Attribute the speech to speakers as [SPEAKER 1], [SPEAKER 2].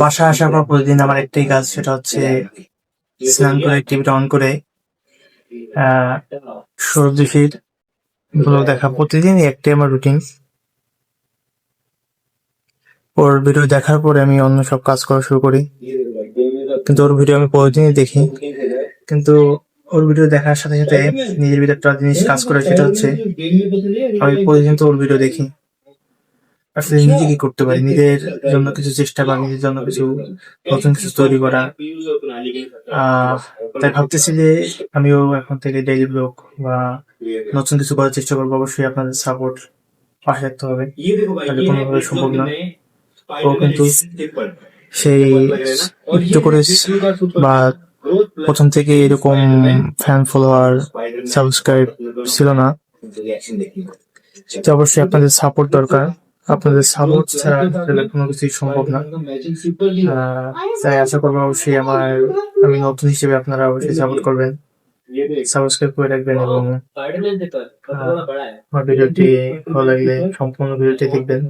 [SPEAKER 1] বাসায় আসার পর প্রতিদিন আমার একটাই কাজ, সেটা হচ্ছে স্নান করে টিভিটা অন করে সৌরদীপের ব্লগ দেখা। প্রতিদিনই একটাই আমার রুটিন। ওর ভিডিও দেখার পরে আমি অন্য সব কাজ করা শুরু করি, কিন্তু ওর ভিডিও আমি প্রতিদিনই দেখি। কিন্তু ওর ভিডিও দেখার সাথে সাথে নিজের ভিতরে একটা জিনিস কাজ করে, সেটা হচ্ছে আমি প্রতিদিন তো ওর ভিডিও দেখি, আসলে নিজে কি করতে পারি, নিজের জন্য কিছু চেষ্টা বা নিজের জন্য কিছু নতুন কিছু তৈরি করা। তাই ভাবতেছি যে আমিও এখন থেকে ডেইলি ব্লগ বা নতুন কিছু করার চেষ্টা করবো। অবশ্যই আপনাদের সাপোর্ট পাশে রাখতে হবে, তাহলে কোনোভাবে সম্ভব না। ও কিন্তু সেই একটু করে বা প্রথম থেকে এরকম ফ্যান ফলোয়ার সাবস্ক্রাইব ছিল না, তো অবশ্যই আপনাদের সাপোর্ট দরকার। আপনাদের সাপোর্ট ছাড়া আসলে কোনো কিছুই সম্ভব না। তাই আশা করবো অবশ্যই আমি নতুন হিসেবে আপনারা অবশ্যই সাপোর্ট করবেন, সাবস্ক্রাইব করে রাখবেন এবং আমার ভিডিওটি ভালো লাগলে সম্পূর্ণ ভিডিওটি দেখবেন।